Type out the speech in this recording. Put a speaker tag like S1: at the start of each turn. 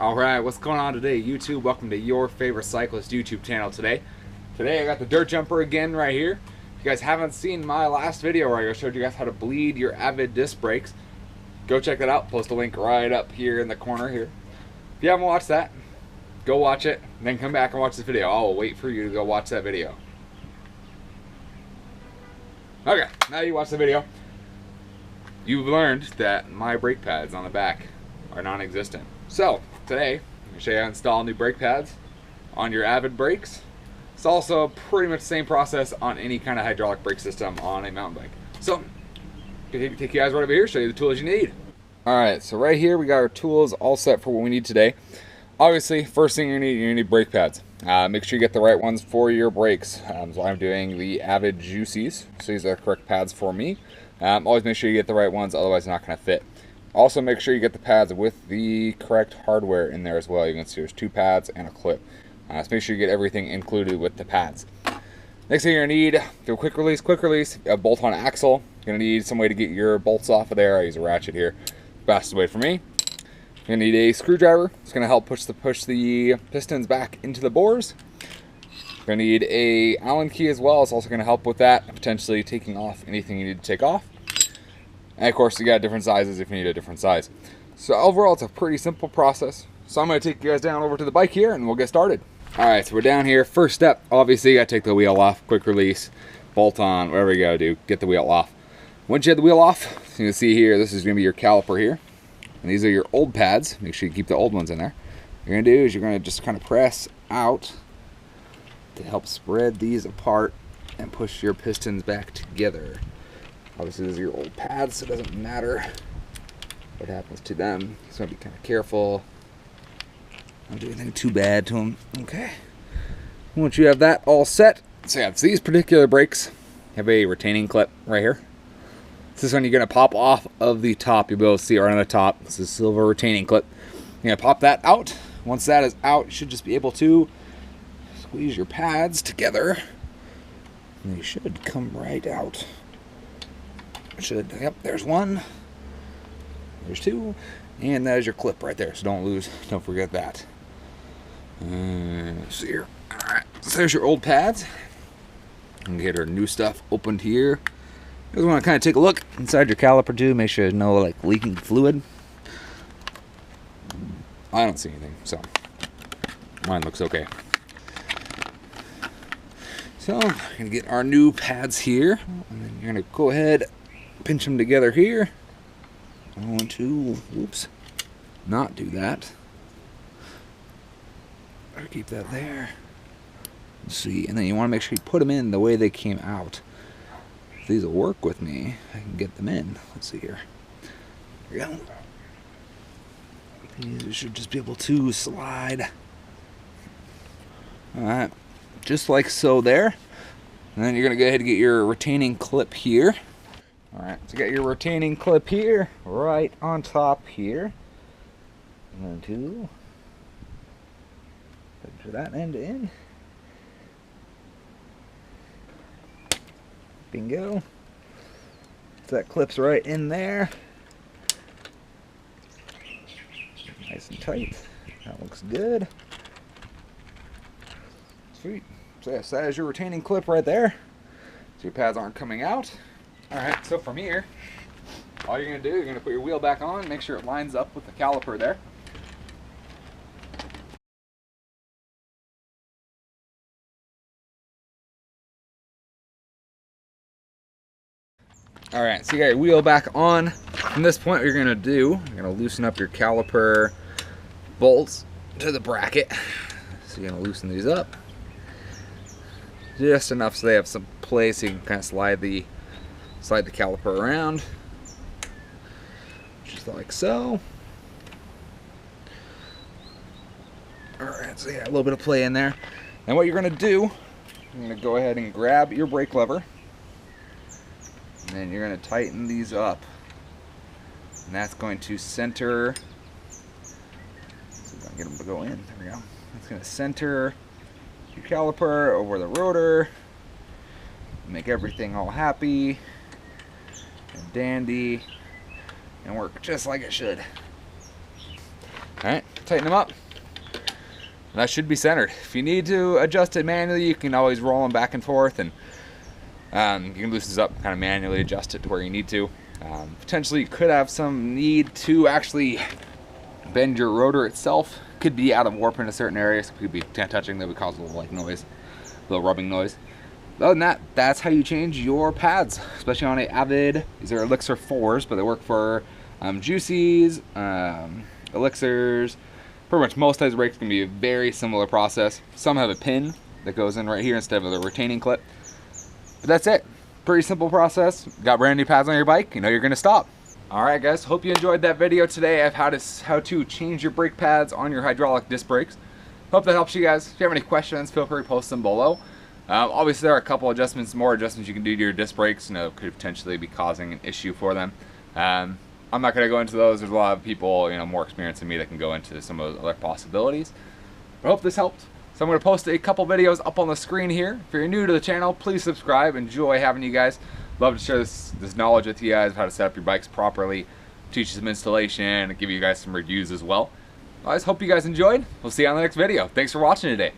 S1: Alright, what's going on today, YouTube? Welcome to your favorite cyclist YouTube channel today. Today I got the dirt jumper again right here. If you guys haven't seen my last video where I showed you guys how to bleed your Avid disc brakes, go check that out. Post a link right up here in the corner here. If you haven't watched that, go watch it, and then come back and watch this video. I'll wait for you to go watch that video. Okay, now you watch the video. You've learned that my brake pads on the back are non-existent. So, today, I'm going to show you how to install new brake pads on your Avid brakes. It's also pretty much the same process on any kind of hydraulic brake system on a mountain bike. So, I'm going to take you guys right over here, show you the tools you need. Alright, so right here we got our tools all set for what we need today. Obviously, first thing you're going to need brake pads. Make sure you get the right ones for your brakes. So I'm doing the Avid Juicies, so these are the correct pads for me. Always make sure you get the right ones, otherwise they're not going to fit. Also make sure you get the pads with the correct hardware in there as well. You can see there's two pads and a clip. So make sure you get everything included with the pads. Next thing you're going to need, do a quick release, a bolt-on axle. You're going to need some way to get your bolts off of there. I use a ratchet here. Fastest way for me. You're going to need a screwdriver. It's going to help push the pistons back into the bores. You're going to need a Allen key as well. It's also going to help with that, potentially taking off anything you need to take off. And of course, you got different sizes if you need a different size. So overall, it's a pretty simple process. So I'm going to take you guys down over to the bike here and we'll get started. Alright, so we're down here. First step, obviously you got to take the wheel off. Quick release, bolt on, whatever you got to do, get the wheel off. Once you have the wheel off, you can see here, this is going to be your caliper here. And these are your old pads. Make sure you keep the old ones in there. What you're going to do is you're going to just kind of press out to help spread these apart and push your pistons back together. Obviously, these are your old pads, so it doesn't matter what happens to them. Just want to be kind of careful. Don't do anything too bad to them. Okay. Once you have that all set, so yeah, so these particular brakes have a retaining clip right here. This one you're going to pop off of the top. You'll be able to see it right on the top. This is a silver retaining clip. You're going to pop that out. Once that is out, you should just be able to squeeze your pads together. And they should come right out. Yep, there's one, there's two, and there's your clip right there, so don't forget that. Let's see here. Alright, so there's your old pads. And get our new stuff opened here. You just want to kind of take a look inside your caliper too, make sure there's no like leaking fluid. I don't see anything, so mine looks okay. So we're gonna get our new pads here, and then you're gonna go ahead, pinch them together here. I want to, whoops, not do that. Or keep that there. Let's see, and then you want to make sure you put them in the way they came out. If these will work with me, I can get them in. Let's see here. There we go. These should just be able to slide. Alright, just like so there. And then you're going to go ahead and get your retaining clip here. Alright, so you got your retaining clip here, right on top here. And then put that end in. Bingo. So that clips right in there. Nice and tight. That looks good. Sweet. So yes, that is your retaining clip right there. So your pads aren't coming out. Alright, so from here, all you're going to do, you're going to put your wheel back on, make sure it lines up with the caliper there. Alright, so you got your wheel back on. From this point, what you're going to do, you're going to loosen up your caliper bolts to the bracket. So you're going to loosen these up. Just enough so they have some place so you can kind of slide the caliper around, just like so. Alright, so yeah, a little bit of play in there. And what you're going to do, you're going to go ahead and grab your brake lever, and then you're going to tighten these up. And that's going to center, see if I can get them to go in, there we go. That's going to center your caliper over the rotor, make everything all happy and dandy and work just like it should. Alright, tighten them up. And that should be centered. If you need to adjust it manually, you can always roll them back and forth, and you can loosen this up, kind of manually adjust it to where you need to. Potentially you could have some need to actually bend your rotor itself. Could be out of warp in a certain area, so could be touching that would cause a little like noise, a little rubbing noise. Other than that, that's how you change your pads, especially on a Avid. These are Elixir 4s, but they work for Juicies, Elixirs. Pretty much most types of brakes can be a very similar process. Some have a pin that goes in right here instead of a retaining clip. But that's it. Pretty simple process. Got brand new pads on your bike, you know you're gonna stop. Alright guys, hope you enjoyed that video today of how to change your brake pads on your hydraulic disc brakes. Hope that helps you guys. If you have any questions, feel free to post them below. Obviously there are a couple adjustments, more adjustments you can do to your disc brakes, you know, could potentially be causing an issue for them. I'm not going to go into those. There's a lot of people, you know, more experienced than me that can go into some of those other possibilities. I hope this helped. So I'm going to post a couple videos up on the screen here. If you're new to the channel, please subscribe. Enjoy having you guys. Love to share this knowledge with you guys of how to set up your bikes properly, teach you some installation, and give you guys some reviews as well. I just hope you guys enjoyed. We'll see you on the next video. Thanks for watching today.